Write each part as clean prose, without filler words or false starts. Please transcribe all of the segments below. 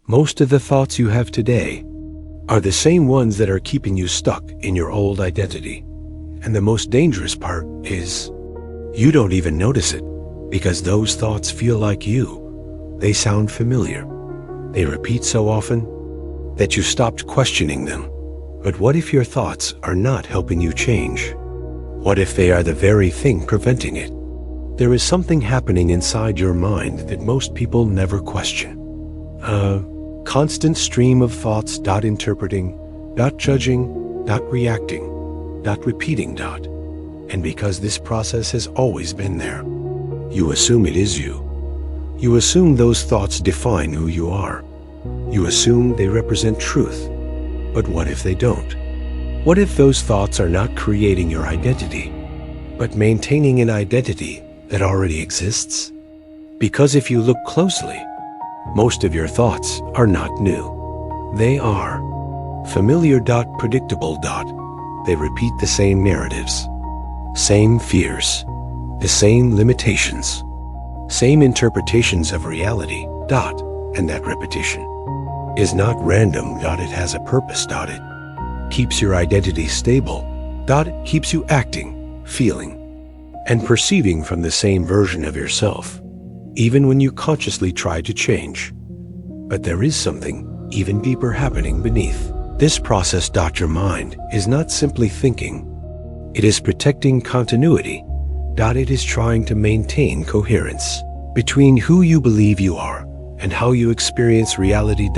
Most of the thoughts you have today are the same ones that are keeping you stuck in your old identity. And the most dangerous part is you don't even notice it because those thoughts feel like you. They sound familiar. They repeat so often that you stopped questioning them. But what if your thoughts are not helping you change? What if they are the very thing preventing it? There is something happening inside your mind that most people never question. A constant stream of thoughts, interpreting, judging, reacting, repeating. And because this process has always been there, you assume it is you. You assume those thoughts define who you are. You assume they represent truth. But what if they don't? What if those thoughts are not creating your identity, but maintaining an identity that already exists? Because if you look closely, most of your thoughts are not new. They are familiar, predictable. They repeat the same narratives, same fears, the same limitations, same interpretations of reality. And that repetition is not random. It has a purpose. It keeps your identity stable. It keeps you acting, feeling, and perceiving from the same version of yourself, even when you consciously try to change. But there is something even deeper happening beneath this process. Your mind is not simply thinking. It is protecting continuity. It is trying to maintain coherence between who you believe you are and how you experience reality.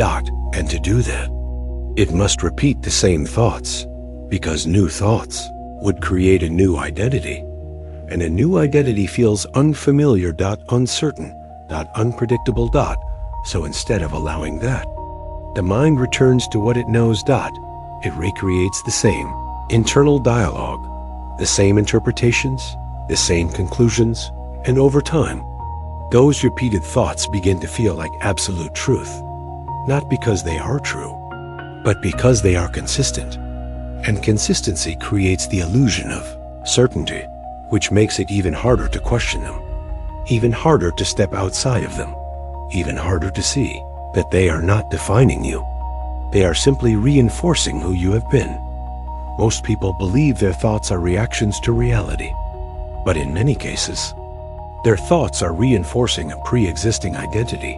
And to do that, it must repeat the same thoughts, because new thoughts would create a new identity. And a new identity feels unfamiliar, uncertain, unpredictable. So instead of allowing that, the mind returns to what it knows. It recreates the same internal dialogue, the same interpretations, the same conclusions, and over time, those repeated thoughts begin to feel like absolute truth, not because they are true, but because they are consistent. And consistency creates the illusion of certainty, which makes it even harder to question them, even harder to step outside of them, even harder to see that they are not defining you. They are simply reinforcing who you have been. Most people believe their thoughts are reactions to reality, but in many cases, their thoughts are reinforcing a pre-existing identity.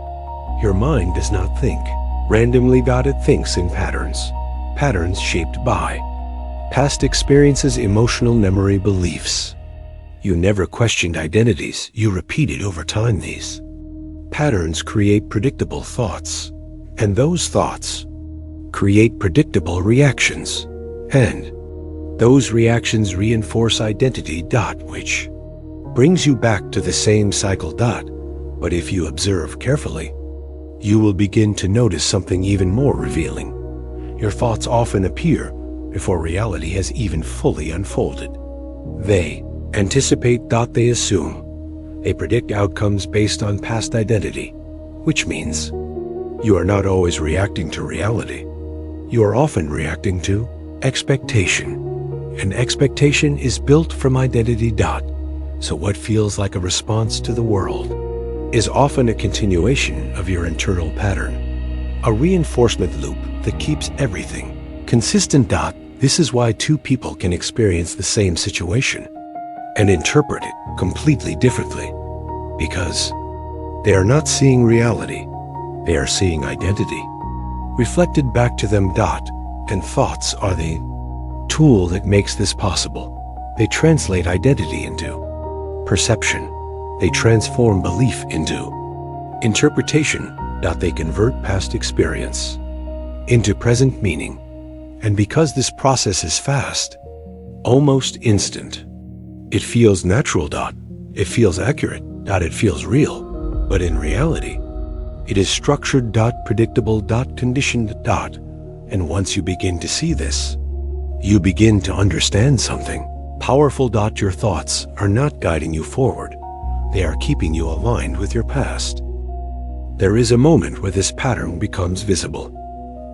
Your mind does not think randomly. It thinks in patterns, patterns shaped by past experiences, emotional memory, beliefs. You never questioned identities, you repeated over time. These patterns create predictable thoughts, and those thoughts create predictable reactions, and those reactions reinforce identity. Which brings you back to the same cycle. But if you observe carefully, you will begin to notice something even more revealing. Your thoughts often appear before reality has even fully unfolded. They anticipate. They assume. They predict outcomes based on past identity, which means you are not always reacting to reality. You are often reacting to expectation. And expectation is built from identity. So what feels like a response to the world is often a continuation of your internal pattern, a reinforcement loop that keeps everything consistent. This is why two people can experience the same situation and interpret it completely differently, because they are not seeing reality, they are seeing identity reflected back to them. And thoughts are the tool that makes this possible. They translate identity into perception. They transform belief into interpretation. They convert past experience into present meaning. And because this process is fast, almost instant, it feels natural. It feels accurate. It feels real. But in reality, it is structured. Predictable. Conditioned. And once you begin to see this, you begin to understand something powerful. Your thoughts are not guiding you forward. They are keeping you aligned with your past. There is a moment where this pattern becomes visible.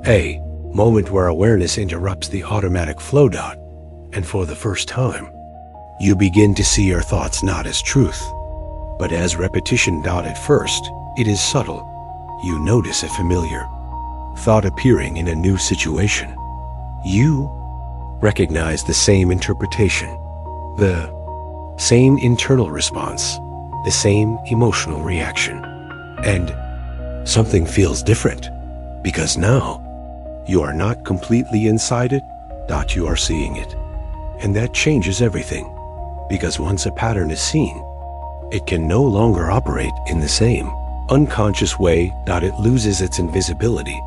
A moment where awareness interrupts the automatic flow. And for the first time, you begin to see your thoughts not as truth, but as repetition. At first, it is subtle. You notice a familiar thought appearing in a new situation, you recognize the same interpretation, the same internal response, the same emotional reaction. And something feels different because now you are not completely inside it, you are seeing it. And that changes everything, because once a pattern is seen, it can no longer operate in the same unconscious way. It loses its invisibility.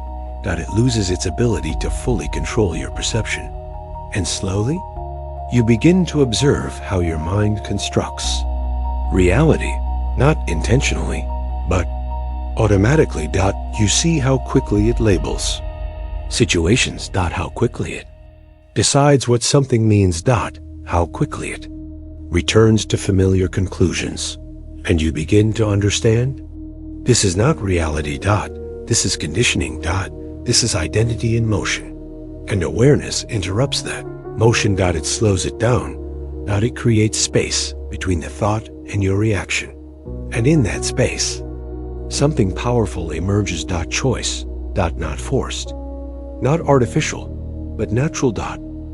It loses its ability to fully control your perception. And slowly, you begin to observe how your mind constructs reality, not intentionally, but automatically. You see how quickly it labels situations. How quickly it decides what something means. How quickly it returns to familiar conclusions. And you begin to understand, this is not reality. This is conditioning. This is identity in motion. And awareness interrupts that motion. It slows it down. It creates space between the thought and your reaction. And in that space, something powerful emerges. Choice. Not forced, not artificial, but natural.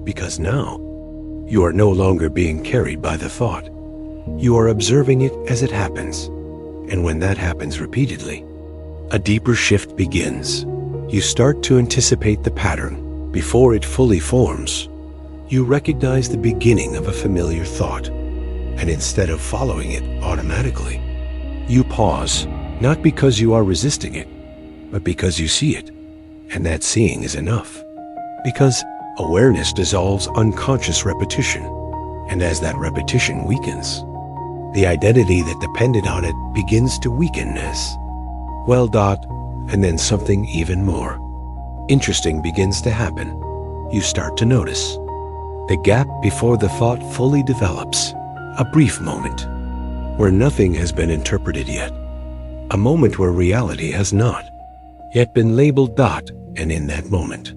Because now, you are no longer being carried by the thought. You are observing it as it happens. And when that happens repeatedly, a deeper shift begins. You start to anticipate the pattern before it fully forms. You recognize the beginning of a familiar thought. And instead of following it automatically, you pause, not because you are resisting it, but because you see it. And that seeing is enough. Because awareness dissolves unconscious repetition. And as that repetition weakens, the identity that depended on it begins to weaken as well. And then something even more interesting begins to happen. You start to notice the gap before the thought fully develops. A brief moment where nothing has been interpreted yet. A moment where reality has not yet been labeled. And in that moment,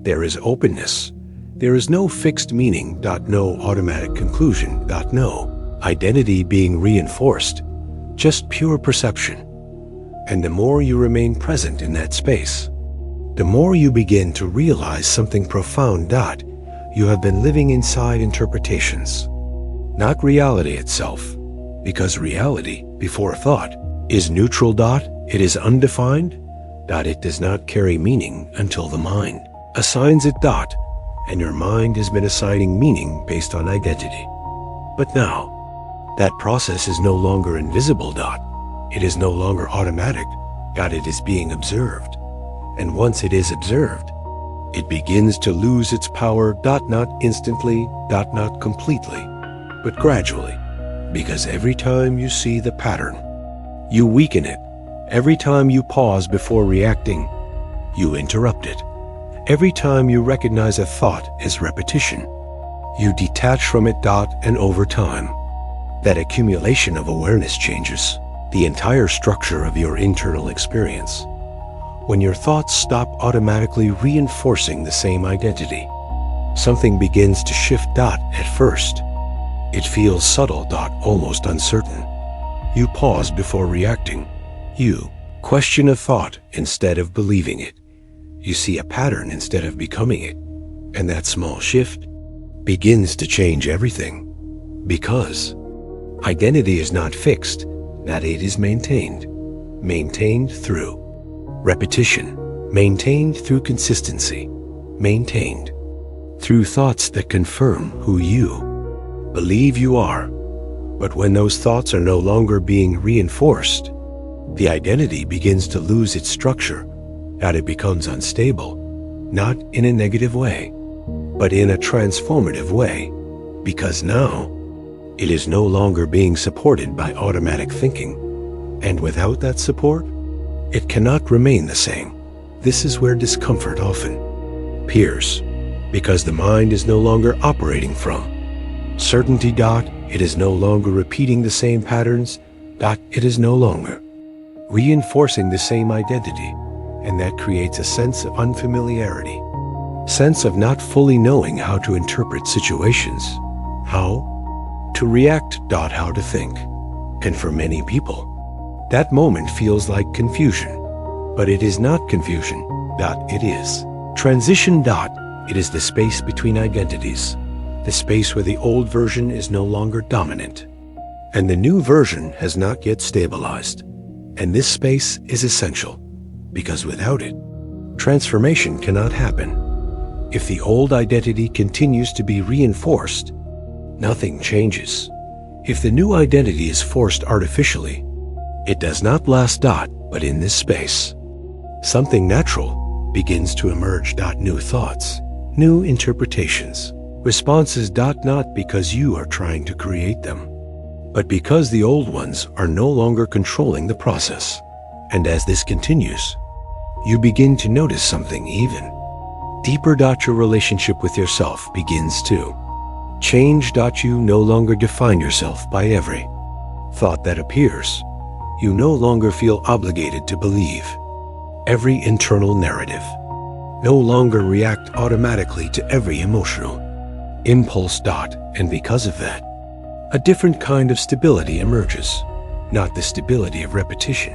there is openness. There is no fixed meaning. No automatic conclusion. No identity being reinforced. Just pure perception. And the more you remain present in that space, the more you begin to realize something profound. You have been living inside interpretations, not reality itself. Because reality, before thought, is neutral. It is undefined. It does not carry meaning until the mind assigns it. And your mind has been assigning meaning based on identity. But now, that process is no longer invisible. It is no longer automatic. It is being observed. And once it is observed, it begins to lose its power. Not instantly. Not completely, but gradually. Because every time you see the pattern, you weaken it. Every time you pause before reacting, you interrupt it. Every time you recognize a thought as repetition, you detach from it. And over time, that accumulation of awareness changes the entire structure of your internal experience. When your thoughts stop automatically reinforcing the same identity, something begins to shift. At first, it feels subtle. Almost uncertain. You pause before reacting. You question a thought instead of believing it. You see a pattern instead of becoming it. And that small shift begins to change everything. Because identity is not fixed, it is maintained. Maintained through repetition. Maintained through consistency. Maintained through thoughts that confirm who you believe you are. But when those thoughts are no longer being reinforced, the identity begins to lose its structure. It becomes unstable, not in a negative way, but in a transformative way. Because now, it is no longer being supported by automatic thinking. And without that support, it cannot remain the same. This is where discomfort often appears, because the mind is no longer operating from certainty. It is no longer repeating the same patterns. It is no longer reinforcing the same identity. And that creates a sense of unfamiliarity, sense of not fully knowing how to interpret situations, how to react. How to think. And for many people, that moment feels like confusion. But it is not confusion. It is. Transition. It is the space between identities, the space where the old version is no longer dominant, and the new version has not yet stabilized. And this space is essential, because without it, transformation cannot happen. If the old identity continues to be reinforced, nothing changes. If the new identity is forced artificially, it does not last. But in this space, something natural begins to emerge. New thoughts, new interpretations, responses. Not because you are trying to create them, but because the old ones are no longer controlling the process. And as this continues, you begin to notice something even deeper. Your relationship with yourself begins to change. You no longer define yourself by every thought that appears. You no longer feel obligated to believe every internal narrative, no longer react automatically to every emotional impulse. And because of that, a different kind of stability emerges. Not the stability of repetition,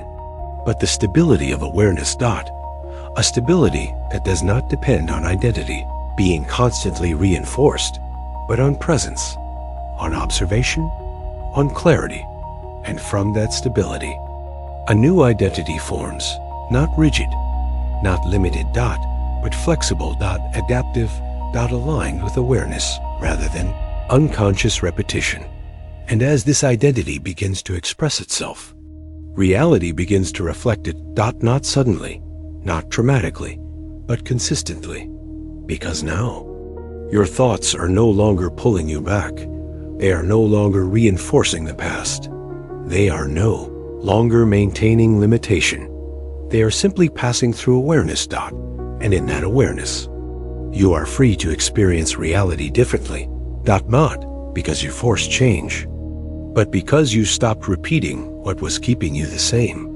but the stability of awareness. A stability that does not depend on identity being constantly reinforced, but on presence, on observation, on clarity. And from that stability, a new identity forms, not rigid, not limited. But flexible. Adaptive. Aligned with awareness rather than unconscious repetition. And as this identity begins to express itself, reality begins to reflect it. Not suddenly, not dramatically, but consistently. Because now, your thoughts are no longer pulling you back. They are no longer reinforcing the past. They are no longer maintaining limitation. They are simply passing through awareness. And in that awareness, you are free to experience reality differently. Not because you forced change, but because you stopped repeating what was keeping you the same.